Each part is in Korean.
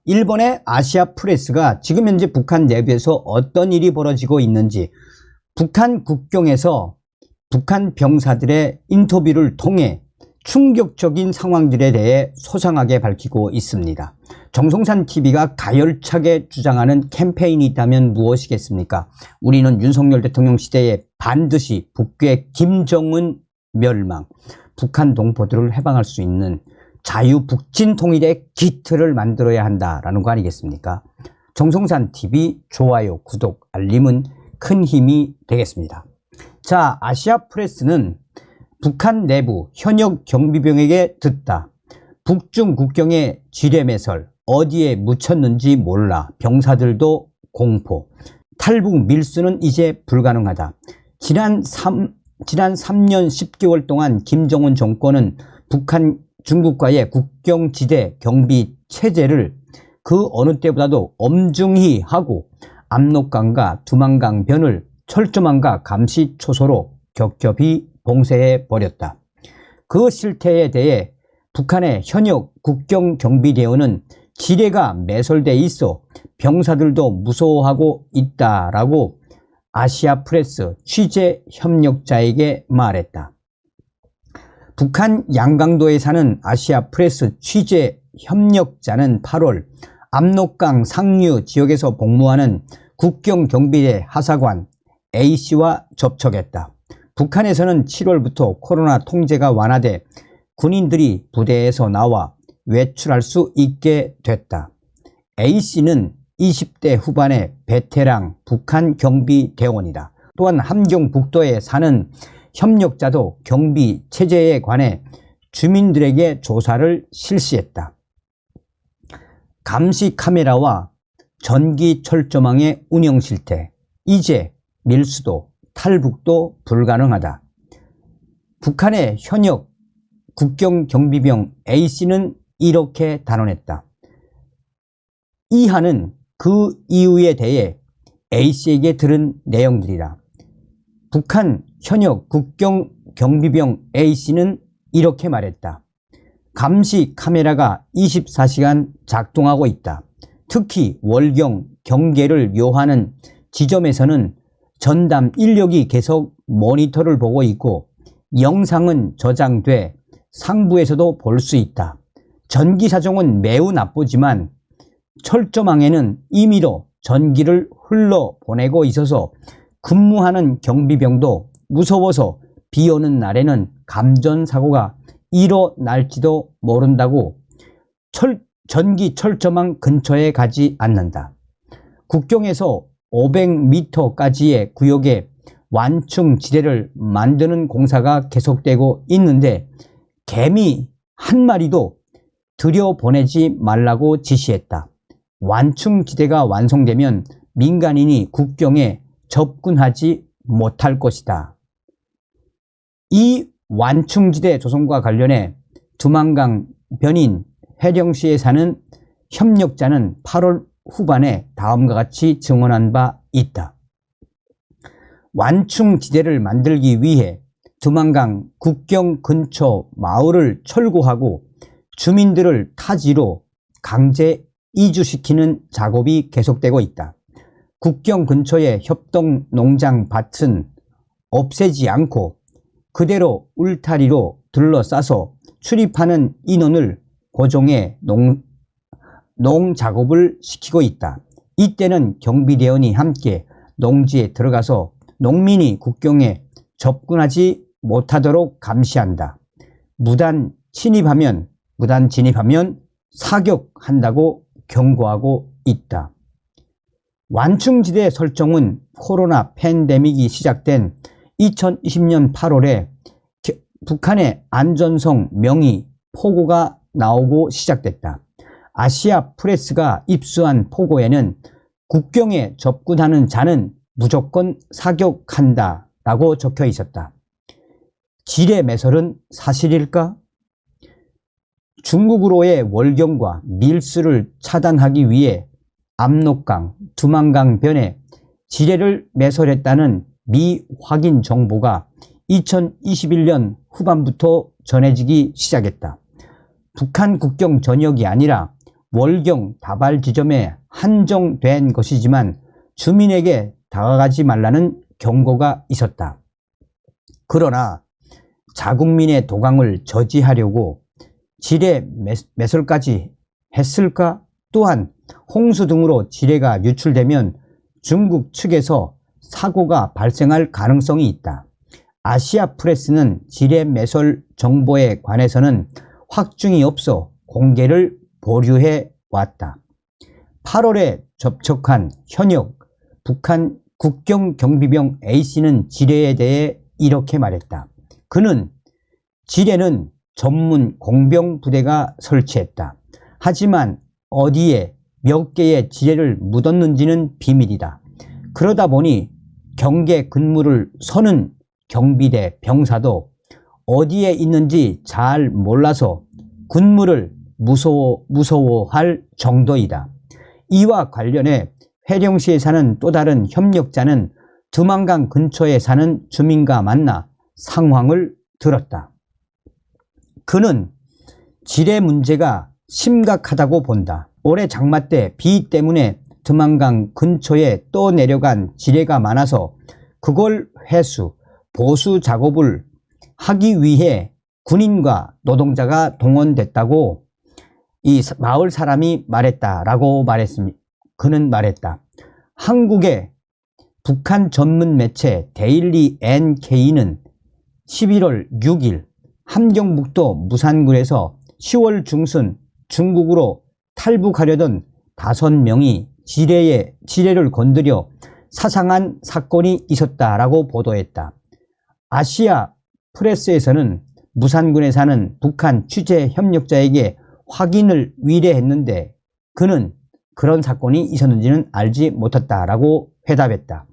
일본의 아시아 프레스가 지금 현재 북한 내부에서 어떤 일이 벌어지고 있는지 북한 국경에서 북한 병사들의 인터뷰를 통해 충격적인 상황들에 대해 소상하게 밝히고 있습니다. 정성산 TV가 가열차게 주장하는 캠페인이 있다면 무엇이겠습니까? 우리는 윤석열 대통령 시대에 반드시 북괴 김정은 멸망, 북한 동포들을 해방할 수 있는 자유북진 통일의 기틀을 만들어야 한다라는 거 아니겠습니까? 정성산 TV 좋아요, 구독, 알림은 큰 힘이 되겠습니다. 자, 아시아 프레스는 북한 내부 현역 경비병에게 듣다. 북중 국경의 지뢰매설 어디에 묻혔는지 몰라. 병사들도 공포. 탈북 밀수는 이제 불가능하다. 지난 3년 10개월 동안 김정은 정권은 북한 중국과의 국경지대 경비 체제를 그 어느 때보다도 엄중히 하고 압록강과 두만강 변을 철조망과 감시 초소로 겹겹이 봉쇄해 버렸다. 그 실태에 대해 북한의 현역 국경경비대원은 지뢰가 매설돼 있어 병사들도 무서워하고 있다라고 아시아 프레스 취재 협력자에게 말했다. 북한 양강도에 사는 아시아 프레스 취재 협력자는 8월 압록강 상류 지역에서 복무하는 국경경비대 하사관 A씨와 접촉했다. 북한에서는 7월부터 코로나 통제가 완화돼 군인들이 부대에서 나와 외출할 수 있게 됐다. A씨는 20대 후반의 베테랑 북한 경비대원이다. 또한 함경북도에 사는 협력자도 경비 체제에 관해 주민들에게 조사를 실시했다. 감시 카메라와 전기 철조망의 운영 실태, 이제 밀수도 탈북도 불가능하다. 북한의 현역 국경경비병 A씨는 이렇게 단언했다. 이하는 그 이유에 대해 A씨에게 들은 내용들이다. 북한 현역 국경경비병 A씨는 이렇게 말했다. 감시 카메라가 24시간 작동하고 있다. 특히 월경 경계를 요하는 지점에서는 전담 인력이 계속 모니터를 보고 있고 영상은 저장돼 상부에서도 볼 수 있다. 전기 사정은 매우 나쁘지만 철조망에는 임의로 전기를 흘러보내고 있어서 근무하는 경비병도 무서워서 비 오는 날에는 감전사고가 일어날지도 모른다고 전기 철조망 근처에 가지 않는다. 국경에서 500m까지의 구역에 완충 지대를 만드는 공사가 계속되고 있는데 개미 한 마리도 들여보내지 말라고 지시했다. 완충 지대가 완성되면 민간인이 국경에 접근하지 못할 것이다. 이 완충지대 조성과 관련해 두만강 변인 해령시에 사는 협력자는 8월 후반에 다음과 같이 증언한 바 있다. 완충지대를 만들기 위해 두만강 국경 근처 마을을 철거하고 주민들을 타지로 강제 이주시키는 작업이 계속되고 있다. 국경 근처의 협동 농장 밭은 없애지 않고 그대로 울타리로 둘러싸서 출입하는 인원을 고정해 농작업을 시키고 있다. 이때는 경비대원이 함께 농지에 들어가서 농민이 국경에 접근하지 못하도록 감시한다. 무단 진입하면 사격한다고 경고하고 있다. 완충지대 설정은 코로나 팬데믹이 시작된 2020년 8월에 북한의 안전성 명의 포고가 나오고 시작됐다. 아시아 프레스가 입수한 포고에는 국경에 접근하는 자는 무조건 사격한다 라고 적혀 있었다. 지뢰 매설은 사실일까? 중국으로의 월경과 밀수를 차단하기 위해 압록강, 두만강 변에 지뢰를 매설했다는 미확인 정보가 2021년 후반부터 전해지기 시작했다. 북한 국경 전역이 아니라 월경 다발 지점에 한정된 것이지만 주민에게 다가가지 말라는 경고가 있었다. 그러나 자국민의 도강을 저지하려고 지뢰 매설까지 했을까? 또한 홍수 등으로 지뢰가 유출되면 중국 측에서 사고가 발생할 가능성이 있다. 아시아 프레스는 지뢰 매설 정보에 관해서는 확증이 없어 공개를 보류해 왔다. 8월에 접촉한 현역 북한 국경경비병 A씨는 지뢰에 대해 이렇게 말했다. 그는 지뢰는 전문 공병 부대가 설치했다. 하지만 어디에 몇 개의 지뢰를 묻었는지는 비밀이다. 그러다 보니 경계 근무를 서는 경비대 병사도 어디에 있는지 잘 몰라서 군무를 무서워할 정도이다. 이와 관련해 회령시에 사는 또 다른 협력자는 두만강 근처에 사는 주민과 만나 상황을 들었다. 그는 지뢰 문제가 심각하다고 본다. 올해 장마 때 비 때문에 두만강 근처에 떠내려간 지뢰가 많아서 그걸 회수, 보수 작업을 하기 위해 군인과 노동자가 동원됐다고 이 마을 사람이 말했다라고 말했습니다. 그는 말했다. 한국의 북한 전문 매체 데일리 NK는 11월 6일 함경북도 무산군에서 10월 중순 중국으로 탈북하려던 5명이 지뢰를 건드려 사상한 사건이 있었다라고 보도했다. 아시아 프레스에서는 무산군에 사는 북한 취재 협력자에게 확인을 의뢰했는데 그는 그런 사건이 있었는지는 알지 못했다라고 회답했다.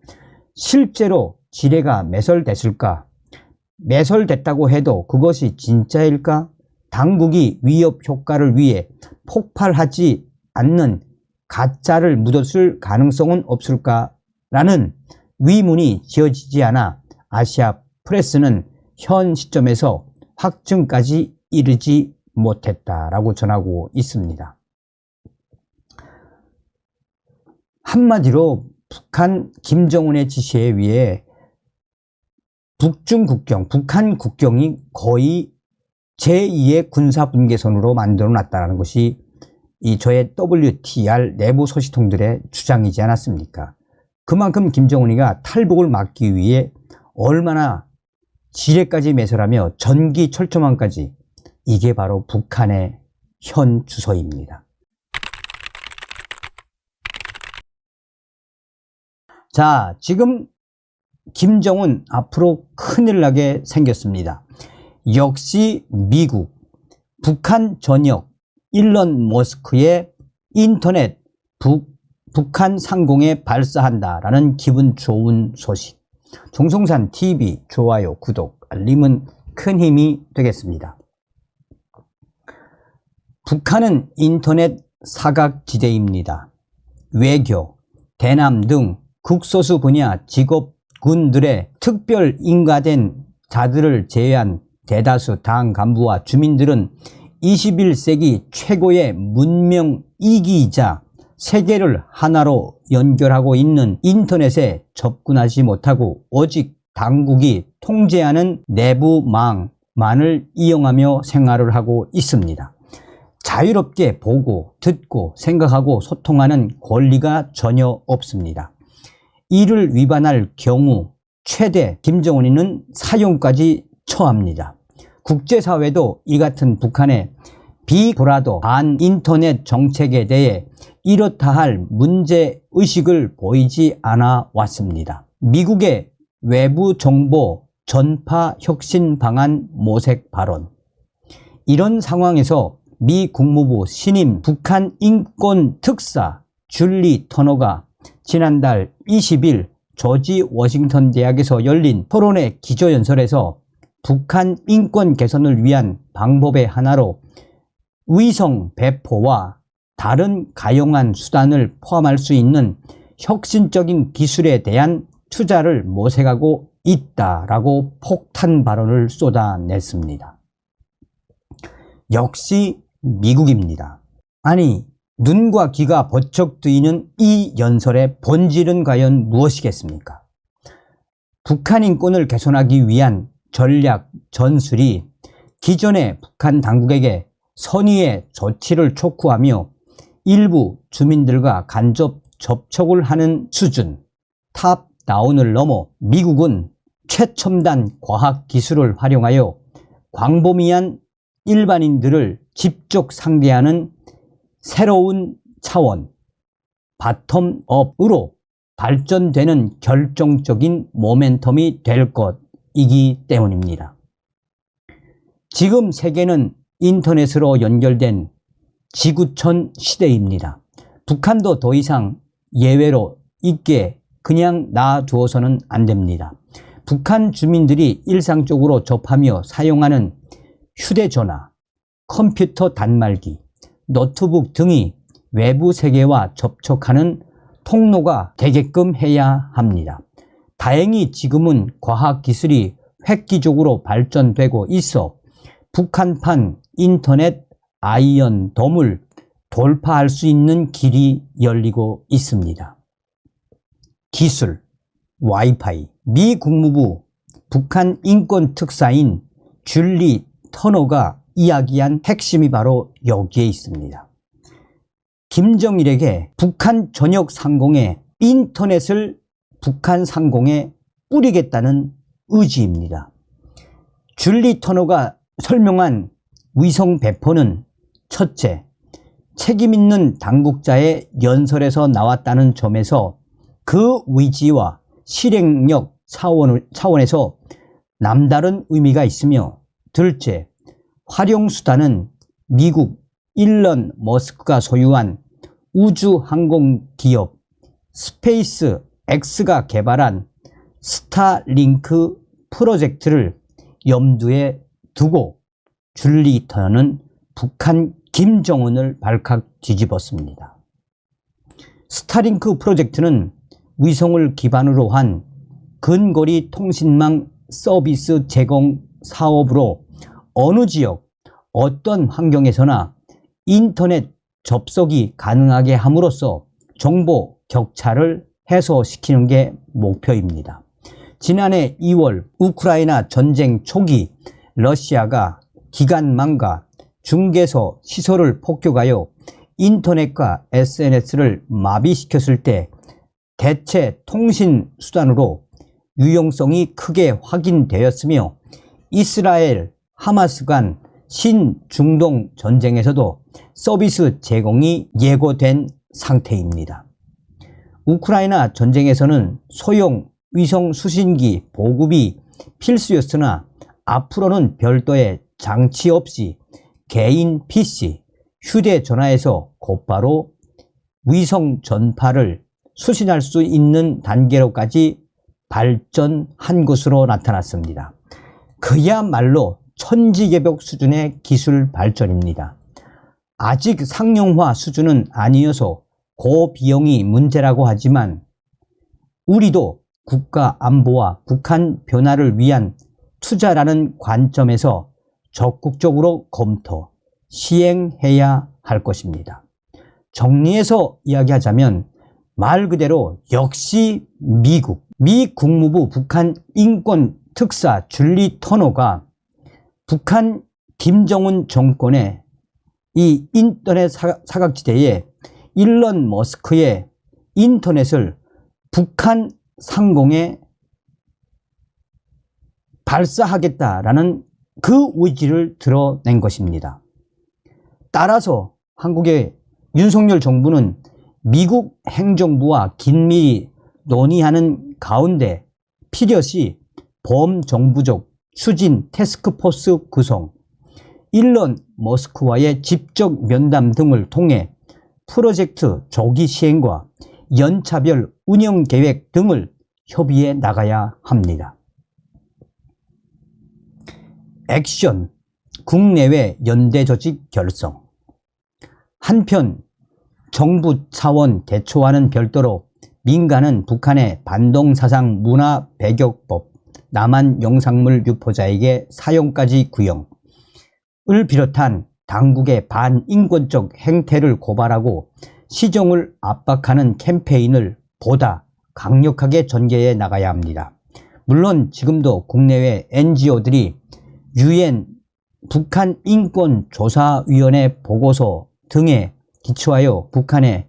실제로 지뢰가 매설됐을까? 매설됐다고 해도 그것이 진짜일까? 당국이 위협 효과를 위해 폭발하지 않는 가짜를 묻었을 가능성은 없을까? 라는 의문이 지어지지 않아 아시아 프레스는 현 시점에서 확증까지 이르지 못했다라고 전하고 있습니다. 한마디로 북한 김정은의 지시에 의해 북중 국경, 북한 국경이 거의 제2의 군사분계선으로 만들어 놨다는 것이 이 저의 WTR 내부 소식통들의 주장이지 않았습니까? 그만큼 김정은이가 탈북을 막기 위해 얼마나 지뢰까지 매설하며 전기 철조망까지, 이게 바로 북한의 현 주소입니다. 자, 지금 김정은 앞으로 큰일 나게 생겼습니다. 역시 미국, 북한 전역 일론 머스크의 인터넷 북한 상공에 발사한다라는 기분 좋은 소식. 종송산 TV 좋아요, 구독, 알림은 큰 힘이 되겠습니다. 북한은 인터넷 사각지대입니다. 외교, 대남 등 극소수 분야 직업군들의 특별 인가된 자들을 제외한 대다수 당 간부와 주민들은 21세기 최고의 문명 이기이자 세계를 하나로 연결하고 있는 인터넷에 접근하지 못하고 오직 당국이 통제하는 내부망만을 이용하며 생활을 하고 있습니다. 자유롭게 보고 듣고 생각하고 소통하는 권리가 전혀 없습니다. 이를 위반할 경우 최대 김정은이는 사형까지 처합니다. 국제사회도 이 같은 북한의 비브라더 반인터넷 정책에 대해 이렇다 할 문제의식을 보이지 않아 왔습니다. 미국의 외부 정보 전파 혁신 방안 모색 발언. 이런 상황에서 미 국무부 신임 북한 인권 특사 줄리 터너가 지난달 20일 조지 워싱턴 대학에서 열린 토론회 기조연설에서 북한 인권 개선을 위한 방법의 하나로 위성 배포와 다른 가용한 수단을 포함할 수 있는 혁신적인 기술에 대한 투자를 모색하고 있다라고 폭탄 발언을 쏟아냈습니다. 역시 미국입니다. 아니, 눈과 귀가 버쩍 뜨이는 이 연설의 본질은 과연 무엇이겠습니까? 북한 인권을 개선하기 위한 전략, 전술이 기존의 북한 당국에게 선의의 조치를 촉구하며 일부 주민들과 간접 접촉을 하는 수준, 탑다운을 넘어 미국은 최첨단 과학기술을 활용하여 광범위한 일반인들을 직접 상대하는 새로운 차원, 바텀업으로 발전되는 결정적인 모멘텀이 될 것이기 때문입니다. 지금 세계는 인터넷으로 연결된 지구촌 시대입니다. 북한도 더 이상 예외로 있게 그냥 놔두어서는 안 됩니다. 북한 주민들이 일상적으로 접하며 사용하는 휴대전화, 컴퓨터 단말기, 노트북 등이 외부 세계와 접촉하는 통로가 되게끔 해야 합니다. 다행히 지금은 과학기술이 획기적으로 발전되고 있어 북한판 인터넷 아이언돔을 돌파할 수 있는 길이 열리고 있습니다. 기술, 와이파이. 미 국무부 북한 인권 특사인 줄리 터너가 이야기한 핵심이 바로 여기에 있습니다. 김정일에게 북한 전역 상공에 인터넷을 북한 상공에 뿌리겠다는 의지입니다. 줄리 터너가 설명한 위성 배포는 첫째, 책임있는 당국자의 연설에서 나왔다는 점에서 그 의지와 실행력 차원에서 남다른 의미가 있으며, 둘째, 활용수단은 미국 일론 머스크가 소유한 우주항공기업 스페이스 X가 개발한 스타링크 프로젝트를 염두에 두고 줄리 터너는 북한 김정은을 발칵 뒤집었습니다. 스타링크 프로젝트는 위성을 기반으로 한 근거리 통신망 서비스 제공 사업으로 어느 지역, 어떤 환경에서나 인터넷 접속이 가능하게 함으로써 정보 격차를 해소시키는 게 목표입니다. 지난해 2월 우크라이나 전쟁 초기 러시아가 기관망과 중개소 시설을 폭격하여 인터넷과 SNS를 마비시켰을 때 대체 통신 수단으로 유용성이 크게 확인되었으며, 이스라엘 하마스 간 신중동 전쟁에서도 서비스 제공이 예고된 상태입니다. 우크라이나 전쟁에서는 소형 위성 수신기 보급이 필수였으나 앞으로는 별도의 장치 없이 개인 PC, 휴대전화에서 곧바로 위성 전파를 수신할 수 있는 단계로까지 발전한 것으로 나타났습니다. 그야말로 천지개벽 수준의 기술 발전입니다. 아직 상용화 수준은 아니어서 고비용이 문제라고 하지만 우리도 국가 안보와 북한 변화를 위한 투자라는 관점에서 적극적으로 검토, 시행해야 할 것입니다. 정리해서 이야기하자면 말 그대로 역시 미국, 미 국무부 북한 인권 특사 줄리 터너가 북한 김정은 정권의 이 인터넷 사각지대에 일론 머스크의 인터넷을 북한 상공에 발사하겠다라는 그 의지를 드러낸 것입니다. 따라서 한국의 윤석열 정부는 미국 행정부와 긴밀히 논의하는 가운데 필요시 범정부적 추진 태스크포스 구성, 일론 머스크와의 직접 면담 등을 통해 프로젝트 조기 시행과 연차별 운영 계획 등을 협의해 나가야 합니다. 액션, 국내외 연대 조직 결성. 한편 정부 차원 대초와는 별도로 민간은 북한의 반동사상 문화 배격법, 남한 영상물 유포자에게 사용까지 구형을 비롯한 당국의 반인권적 행태를 고발하고 시정을 압박하는 캠페인을 보다 강력하게 전개해 나가야 합니다. 물론 지금도 국내외 NGO들이 UN 북한인권조사위원회 보고서 등에 기초하여 북한의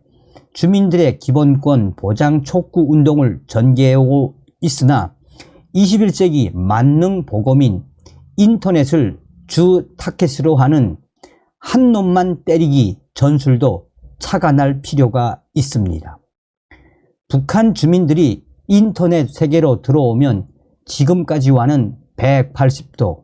주민들의 기본권 보장 촉구 운동을 전개하고 있으나 21세기 만능 보고민 인터넷을 주 타켓으로 하는 한 놈만 때리기 전술도 차단할 필요가 있습니다. 북한 주민들이 인터넷 세계로 들어오면 지금까지와는 180도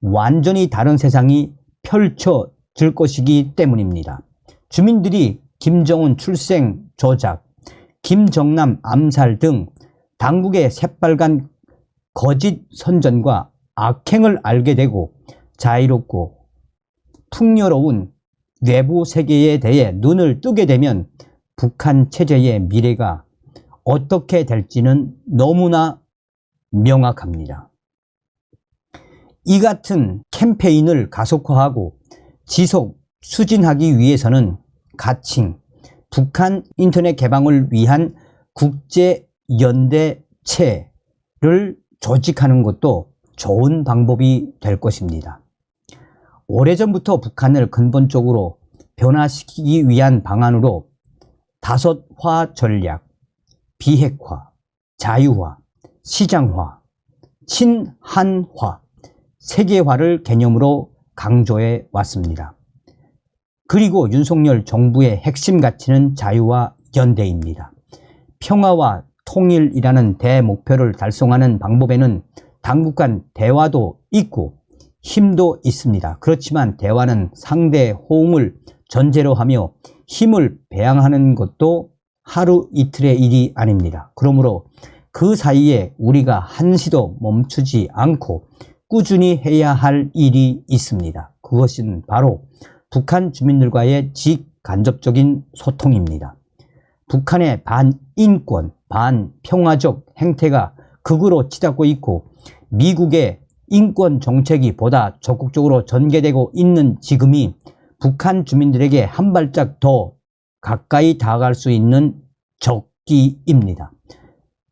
완전히 다른 세상이 펼쳐질 것이기 때문입니다. 주민들이 김정은 출생 조작, 김정남 암살 등 당국의 새빨간 거짓 선전과 악행을 알게 되고 자유롭고 풍요로운 외부 세계에 대해 눈을 뜨게 되면 북한 체제의 미래가 어떻게 될지는 너무나 명확합니다. 이 같은 캠페인을 가속화하고 지속 추진하기 위해서는 가칭 북한 인터넷 개방을 위한 국제연대체를 조직하는 것도 좋은 방법이 될 것입니다. 오래전부터 북한을 근본적으로 변화시키기 위한 방안으로 다섯화 전략, 비핵화, 자유화, 시장화, 친한화, 세계화를 개념으로 강조해 왔습니다. 그리고 윤석열 정부의 핵심 가치는 자유와 연대입니다. 평화와 통일이라는 대목표를 달성하는 방법에는 당국 간 대화도 있고 힘도 있습니다. 그렇지만 대화는 상대 호응을 전제로 하며 힘을 배양하는 것도 하루 이틀의 일이 아닙니다. 그러므로 그 사이에 우리가 한시도 멈추지 않고 꾸준히 해야 할 일이 있습니다. 그것은 바로 북한 주민들과의 직간접적인 소통입니다. 북한의 반인권, 반평화적 행태가 극으로 치닫고 있고 미국의 인권 정책이 보다 적극적으로 전개되고 있는 지금이 북한 주민들에게 한 발짝 더 가까이 다가갈 수 있는 적기입니다.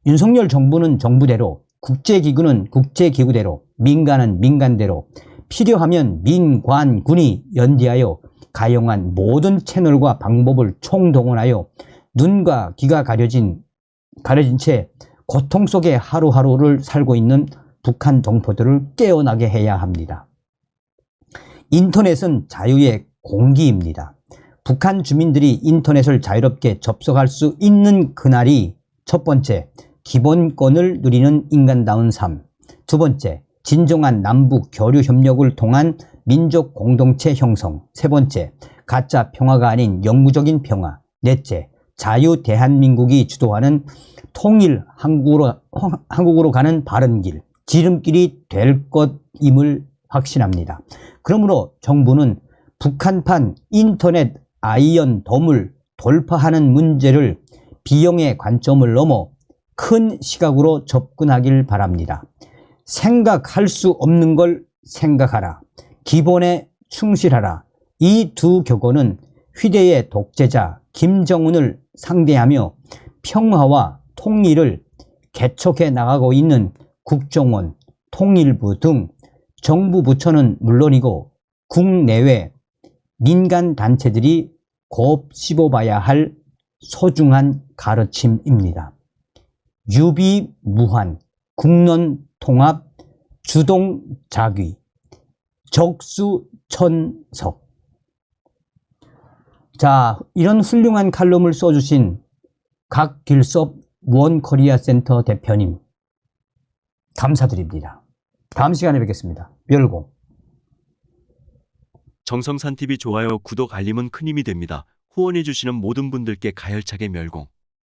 윤석열 정부는 정부대로, 국제기구는 국제기구대로, 민간은 민간대로, 필요하면 민관군이 연대하여 가용한 모든 채널과 방법을 총동원하여 눈과 귀가 가려진 채 고통 속에 하루하루를 살고 있는 북한 동포들을 깨어나게 해야 합니다. 인터넷은 자유의 공기입니다. 북한 주민들이 인터넷을 자유롭게 접속할 수 있는 그날이 첫 번째, 기본권을 누리는 인간다운 삶. 두 번째, 진정한 남북 교류 협력을 통한 민족 공동체 형성. 세 번째, 가짜 평화가 아닌 영구적인 평화. 넷째, 자유 대한민국이 주도하는 통일 한국으로 가는 바른 길, 지름길이 될 것임을 확신합니다. 그러므로 정부는 북한판 인터넷 아이언돔을 돌파하는 문제를 비용의 관점을 넘어 큰 시각으로 접근하길 바랍니다. 생각할 수 없는 걸 생각하라. 기본에 충실하라. 이 두 격언은 휘대의 독재자 김정은을 상대하며 평화와 통일을 개척해 나가고 있는 국정원, 통일부 등 정부 부처는 물론이고 국내외 민간 단체들이 곱씹어봐야 할 소중한 가르침입니다. 유비무환, 국론통합, 주동자귀, 적수천석. 자, 이런 훌륭한 칼럼을 써주신 각길섭 원코리아 센터 대표님 감사드립니다. 다음 시간에 뵙겠습니다. 멸공. 정성산TV 좋아요, 구독, 알림은 큰 힘이 됩니다. 후원해주시는 모든 분들께 가열차게 멸공.